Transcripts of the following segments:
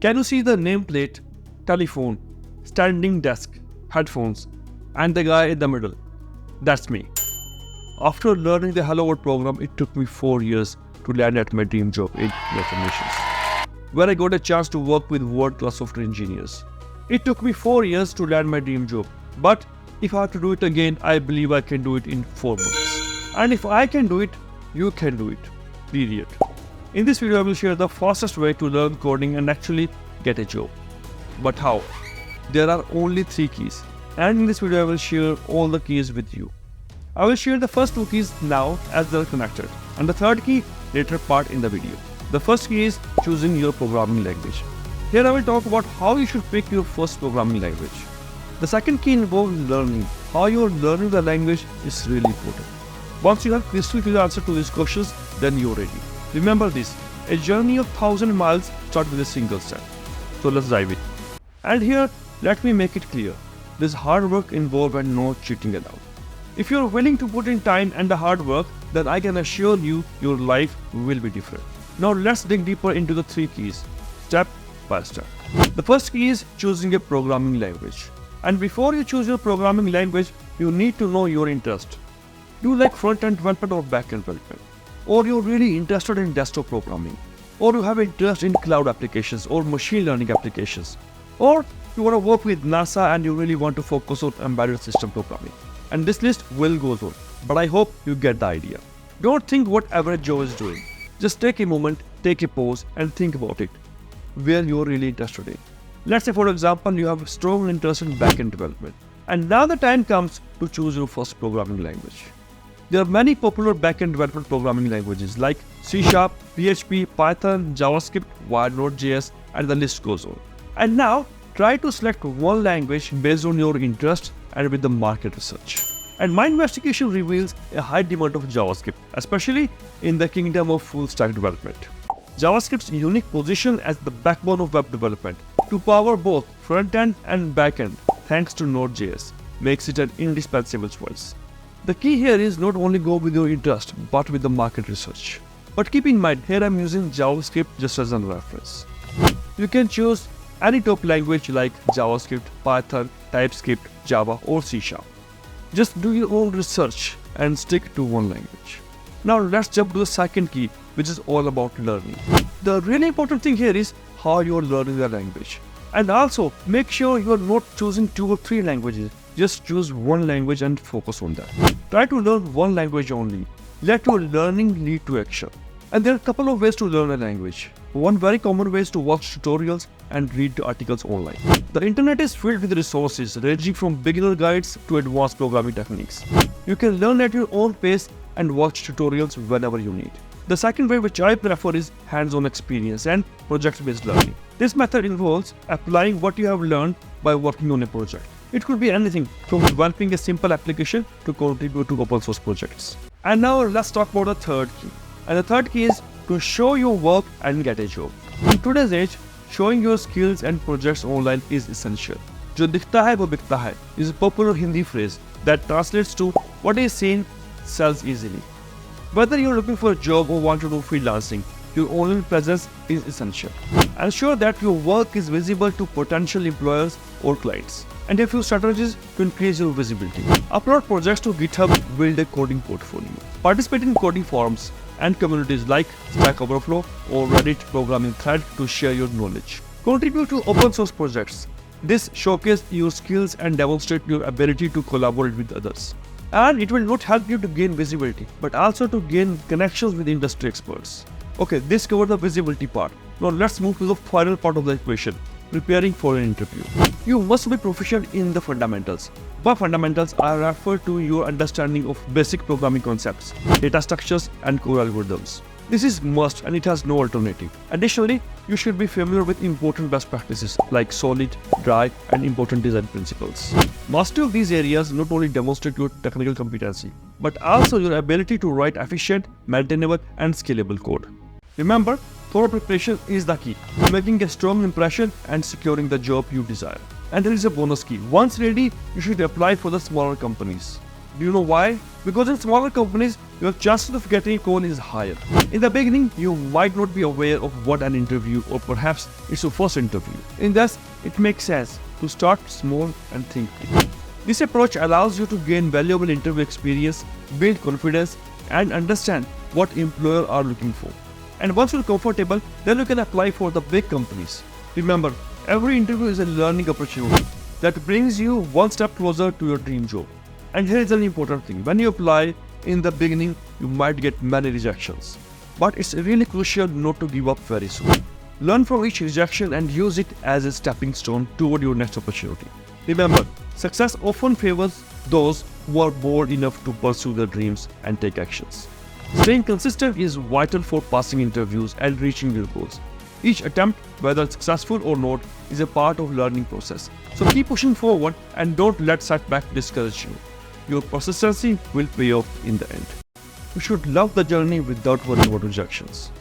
Can you see the nameplate, telephone, standing desk, headphones, and the guy in the middle? That's me. After learning the Hello World program, it took me 4 years to land at my dream job in Nations, where I got a chance to work with world-class software engineers. It took me 4 years to land my dream job, but if I have to do it again, I believe I can do it in 4 months. And if I can do it, you can do it. Period. In this video, I will share the fastest way to learn coding and actually get a job. But how? There are only 3 keys. And in this video, I will share all the keys with you. I will share the first 2 keys now as they are connected, and the third key later part in the video. The first key is choosing your programming language. Here I will talk about how you should pick your first programming language. The second key involves learning. How you are learning the language is really important. Once you have crystal clear answer to these questions, then you are ready. Remember this, a journey of 1,000 miles starts with a single step. So let's dive in. And here, let me make it clear. There's hard work involved and no cheating allowed. If you're willing to put in time and the hard work, then I can assure you your life will be different. Now let's dig deeper into the 3 keys, step by step. The first key is choosing a programming language. And before you choose your programming language, you need to know your interest. Do you like front-end development or back-end development? Or you're really interested in desktop programming? Or you have interest in cloud applications or machine learning applications? Or you want to work with NASA and you really want to focus on embedded system programming? And this list will go on, but I hope you get the idea. Don't think what average Joe is doing. Just take a moment, take a pause and think about it, where you're really interested in. Let's say for example, you have a strong interest in backend development. And now the time comes to choose your first programming language. There are many popular backend development programming languages like C#, PHP, Python, JavaScript, Wired Node.js, and the list goes on. And now, try to select one language based on your interest and with the market research. And my investigation reveals a high demand of JavaScript, especially in the kingdom of full stack development. JavaScript's unique position as the backbone of web development to power both front-end and back-end thanks to Node.js makes it an indispensable choice. The key here is not only go with your interest but with the market research. But keep in mind, here I'm using JavaScript just as a reference. You can choose any top language like JavaScript, Python, TypeScript, Java or C#. Just do your own research and stick to one language. Now let's jump to the second key, which is all about learning. The really important thing here is how you are learning the language. And also make sure you are not choosing 2 or 3 languages. Just choose one language and focus on that. Try to learn one language only. Let your learning lead to action. And there are a couple of ways to learn a language. One very common way is to watch tutorials and read articles online. The internet is filled with resources ranging from beginner guides to advanced programming techniques. You can learn at your own pace and watch tutorials whenever you need. The second way which I prefer is hands-on experience and project-based learning. This method involves applying what you have learned by working on a project. It could be anything from developing a simple application to contribute to open source projects. And now let's talk about the third key. And the third key is to show your work and get a job. In today's age, showing your skills and projects online is essential. "Jo dikhta hai wo bikta hai" is a popular Hindi phrase that translates to "what is seen sells easily." Whether you're looking for a job or want to do freelancing, your online presence is essential. Ensure that your work is visible to potential employers or clients. And a few strategies to increase your visibility. Upload projects to GitHub, build a coding portfolio. Participate in coding forums and communities like Stack Overflow or Reddit programming thread to share your knowledge. Contribute to open source projects. This showcases your skills and demonstrates your ability to collaborate with others. And it will not help you to gain visibility, but also to gain connections with industry experts. Okay, this covers the visibility part. Now let's move to the final part of the equation, preparing for an interview. You must be proficient in the fundamentals. By fundamentals, I refer to your understanding of basic programming concepts, data structures, and core algorithms. This is must and it has no alternative. Additionally, you should be familiar with important best practices like solid, dry, and important design principles. Mastery of these areas not only demonstrate your technical competency, but also your ability to write efficient, maintainable, and scalable code. Remember, thorough preparation is the key to making a strong impression and securing the job you desire. And there is a bonus key. Once ready, you should apply for the smaller companies. Do you know why? Because in smaller companies, your chances of getting a call is higher. In the beginning, you might not be aware of what an interview, or perhaps it's your first interview. In this, it makes sense to start small and think big. This approach allows you to gain valuable interview experience, build confidence, and understand what employers are looking for. And once you're comfortable, then you can apply for the big companies. Remember, every interview is a learning opportunity that brings you one step closer to your dream job. And here is an important thing. When you apply, in the beginning, you might get many rejections. But it's really crucial not to give up very soon. Learn from each rejection and use it as a stepping stone toward your next opportunity. Remember, success often favors those who are bold enough to pursue their dreams and take actions. Staying consistent is vital for passing interviews and reaching your goals. Each attempt, whether successful or not, is a part of the learning process. So keep pushing forward and don't let setbacks discourage you. Your persistency will pay off in the end. You should love the journey without worrying about rejections.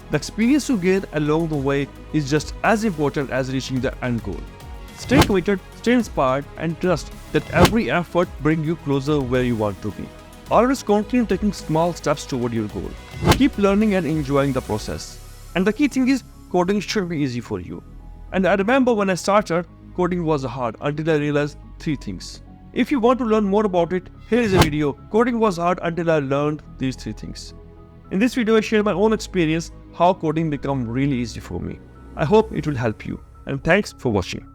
The experience you gain along the way is just as important as reaching the end goal. Stay committed, stay inspired, and trust that every effort brings you closer where you want to be. Always continue taking small steps toward your goal. Keep learning and enjoying the process. And the key thing is, coding should be easy for you. And I remember when I started, coding was hard until I realized 3 things. If you want to learn more about it, here is a video. Coding was hard until I learned these 3 things. In this video, I share my own experience, how coding became really easy for me. I hope it will help you. And thanks for watching.